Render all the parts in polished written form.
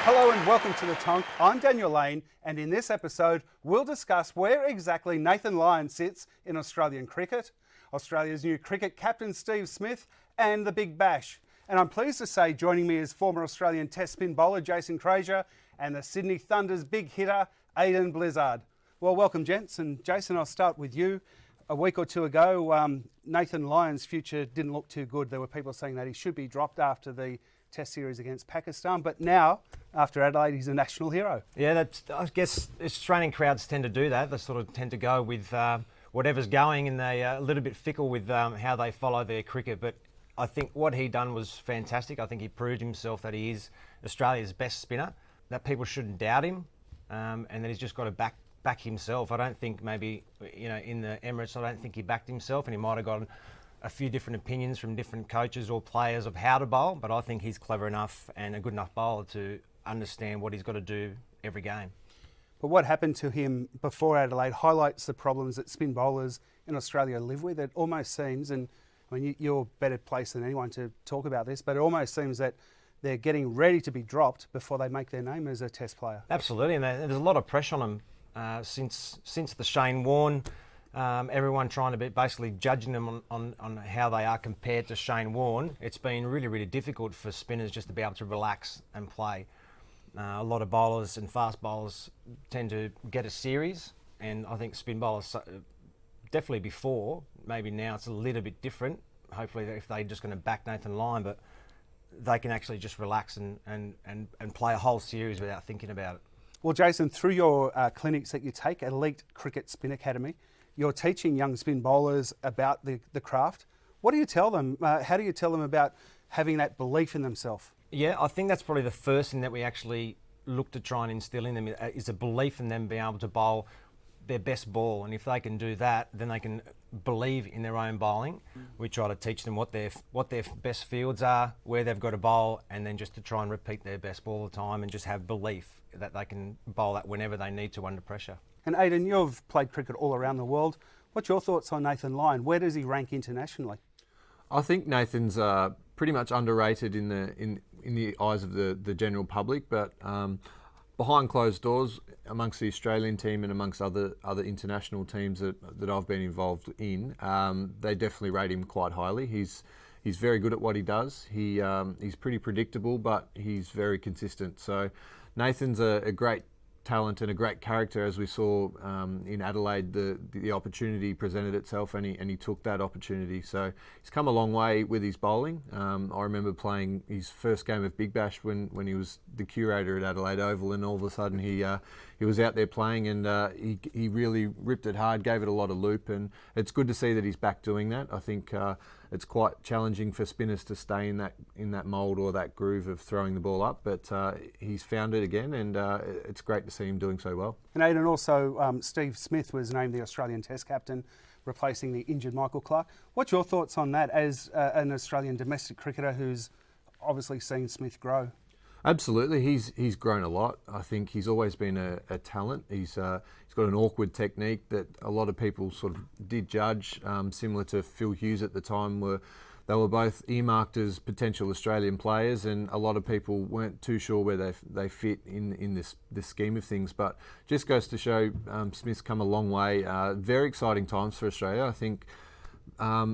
Hello and welcome to The Tonk. I'm Daniel Lane, and in this episode we'll discuss where exactly Nathan Lyon sits in Australian cricket, Australia's new cricket captain Steve Smith, and the Big Bash. And I'm pleased to say joining me is former Australian Test spin bowler Jason Krejza and the Sydney Thunder's big hitter Aiden Blizzard. Well, welcome gents, and Jason, I'll start with you. A week or two ago, Nathan Lyon's future didn't look too good. There were people saying that he should be dropped after the Test series against Pakistan, but now, after Adelaide, he's a national hero. Yeah, I guess Australian crowds tend to do that. They sort of tend to go with whatever's going, and they're a little bit fickle with how they follow their cricket. But I think what he done was fantastic. I think he proved himself that he is Australia's best spinner, that people shouldn't doubt him, and that he's just got to back himself. I don't think maybe, in the Emirates, I don't think he backed himself, and he might have gotten a few different opinions from different coaches or players of how to bowl, but I think he's clever enough and a good enough bowler to understand what he's got to do every game. But what happened to him before Adelaide highlights the problems that spin bowlers in Australia live with. It almost seems, and I mean, you're better placed than anyone to talk about this, but it almost seems that they're getting ready to be dropped before they make their name as a Test player. Absolutely, and there's a lot of pressure on them since the Shane Warne. Everyone trying to be basically judging them on how they are compared to Shane Warne. It's been really, really difficult for spinners just to be able to relax and play. A lot of bowlers and fast bowlers tend to get a series, and I think spin bowlers, definitely before, maybe now it's a little bit different. Hopefully if they're just going to back Nathan Lyon, but they can actually just relax and play a whole series without thinking about it. Well, Jason, through your clinics that you take at Elite Cricket Spin Academy, you're teaching young spin bowlers about the craft. What do you tell them? How do you tell them about having that belief in themselves? Yeah, I think that's probably the first thing that we actually look to try and instill in them is a belief in them being able to bowl their best ball. And if they can do that, then they can believe in their own bowling. We try to teach them what their best fields are, where they've got to bowl, and then just to try and repeat their best ball all the time and just have belief that they can bowl that whenever they need to under pressure. And Aiden, you've played cricket all around the world. What's your thoughts on Nathan Lyon? Where does he rank internationally? I think Nathan's pretty much underrated in the eyes of the general public, but behind closed doors, amongst the Australian team and amongst other international teams that I've been involved in, they definitely rate him quite highly. He's very good at what he does. He's pretty predictable, but he's very consistent. So Nathan's a great talent and a great character, as we saw in Adelaide. The opportunity presented itself, and he took that opportunity. So he's come a long way with his bowling. I remember playing his first game of Big Bash when he was the curator at Adelaide Oval, and all of a sudden he was out there playing, and he really ripped it hard, gave it a lot of loop, and it's good to see that he's back doing that. I think it's quite challenging for spinners to stay in that mould or that groove of throwing the ball up, but he's found it again, and it's great to see him doing so well. And Aiden, also Steve Smith was named the Australian Test captain, replacing the injured Michael Clarke. What's your thoughts on that as an Australian domestic cricketer who's obviously seen Smith grow? Absolutely, he's grown a lot. I think he's always been a talent. He's got an awkward technique that a lot of people sort of did judge, similar to Phil Hughes at the time. They were both earmarked as potential Australian players, and a lot of people weren't too sure where they fit in this scheme of things. But just goes to show Smith's come a long way. Very exciting times for Australia. I think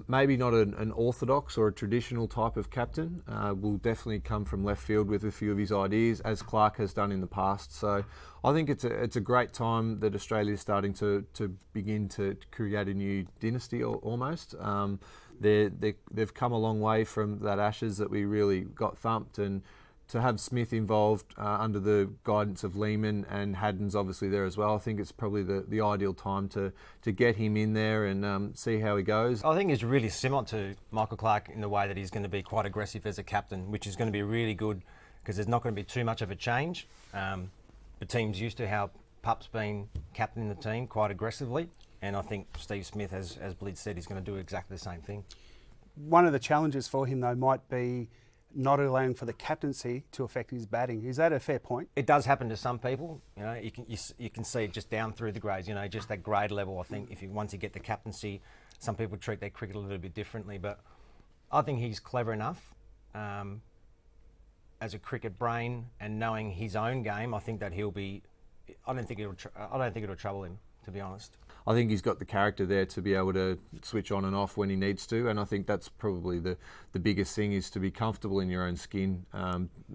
maybe not an orthodox or a traditional type of captain. Will definitely come from left field with a few of his ideas, as Clarke has done in the past. So I think it's a great time that Australia is starting to begin to create a new dynasty almost. They've come a long way from that Ashes that we really got thumped, and to have Smith involved under the guidance of Lehman, and Haddon's obviously there as well, I think it's probably the ideal time to get him in there and see how he goes. I think he's really similar to Michael Clarke in the way that he's going to be quite aggressive as a captain, which is going to be really good because there's not going to be too much of a change. The team's used to how Pup's been captain in the team quite aggressively, and I think Steve Smith, as Blid said, he's going to do exactly the same thing. One of the challenges for him, though, might be not allowing for the captaincy to affect his batting. Is that a fair point? It does happen to some people. You can see it just down through the grades. Just that grade level. I think once you get the captaincy, some people treat their cricket a little bit differently. But I think he's clever enough as a cricket brain and knowing his own game, I think that he'll be. I don't think it'll trouble him, to be honest. I think he's got the character there to be able to switch on and off when he needs to, and I think that's probably the biggest thing, is to be comfortable in your own skin,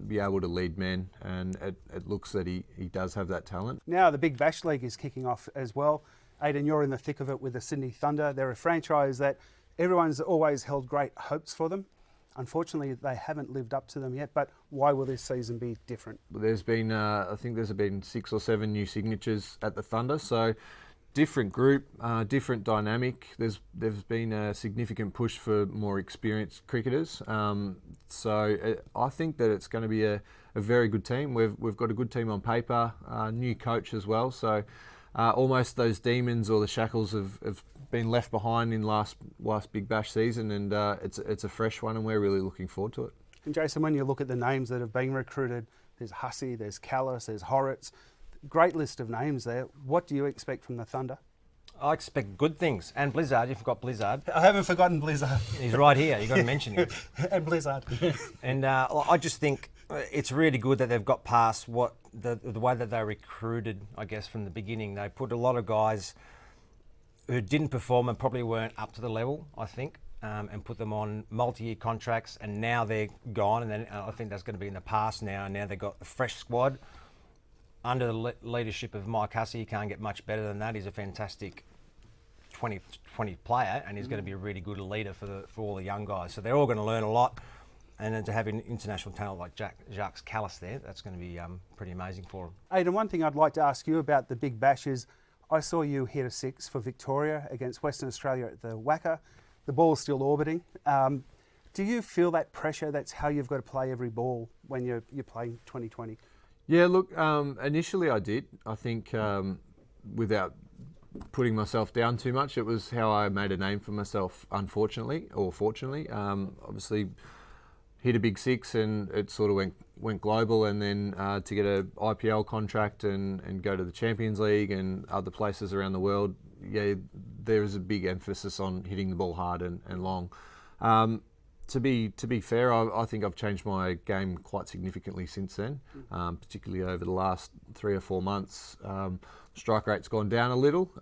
be able to lead men, and it looks that he does have that talent. Now the Big Bash League is kicking off as well. Aiden, you're in the thick of it with the Sydney Thunder. They're a franchise that everyone's always held great hopes for them. Unfortunately, they haven't lived up to them yet, but why will this season be different? There's been, I think there's been 6 or 7 new signatures at the Thunder, so different group, different dynamic. There's been a significant push for more experienced cricketers. So I think that it's going to be a very good team. We've got a good team on paper, new coach as well. So almost those demons or the shackles have been left behind in last Big Bash season, and it's a fresh one, and we're really looking forward to it. And Jason, when you look at the names that have been recruited, there's Hussey, there's Callis, there's Horrocks. Great list of names there. What do you expect from the Thunder? I expect good things. And Blizzard, you forgot Blizzard. I haven't forgotten Blizzard. He's right here. You've got to mention him. And Blizzard. And I just think it's really good that they've got past what the way that they recruited, I guess, from the beginning. They put a lot of guys who didn't perform and probably weren't up to the level, I think, and put them on multi-year contracts, and now they're gone. And then I think that's going to be in the past now. And now they've got a fresh squad. Under the leadership of Mike Hussey, you can't get much better than that. He's a fantastic 20 player, and he's going to be a really good leader for all the young guys. So they're all going to learn a lot, and then to have an international talent like Jacques Callis there, that's going to be pretty amazing for him. Aiden, one thing I'd like to ask you about the Big Bash is, I saw you hit a 6 for Victoria against Western Australia at the Wacker. The ball's still orbiting. Do you feel that pressure? That's how you've got to play every ball when you're playing 2020? Yeah, look, initially I did. I think without putting myself down too much, it was how I made a name for myself, unfortunately, or fortunately. Obviously, hit a big 6 and it sort of went global, and then to get a IPL contract and go to the Champions League and other places around the world, yeah, there is a big emphasis on hitting the ball hard and long. To be fair, I think I've changed my game quite significantly since then, particularly over the last 3 or 4 months. Strike rate's gone down a little,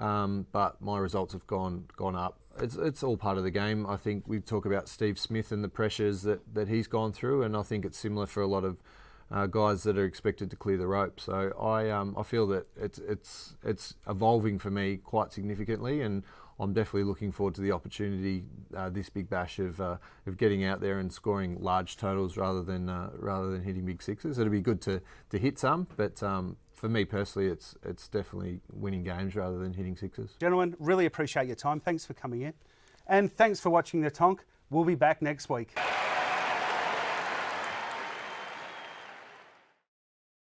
but my results have gone up. It's all part of the game. I think we talk about Steve Smith and the pressures that he's gone through, and I think it's similar for a lot of guys that are expected to clear the rope. So I feel that it's evolving for me quite significantly, and I'm definitely looking forward to the opportunity this Big Bash of getting out there and scoring large totals rather than hitting big 6s. It'll be good to hit some, but for me personally, it's definitely winning games rather than hitting 6s. Gentlemen, really appreciate your time. Thanks for coming in, and thanks for watching The Tonk. We'll be back next week.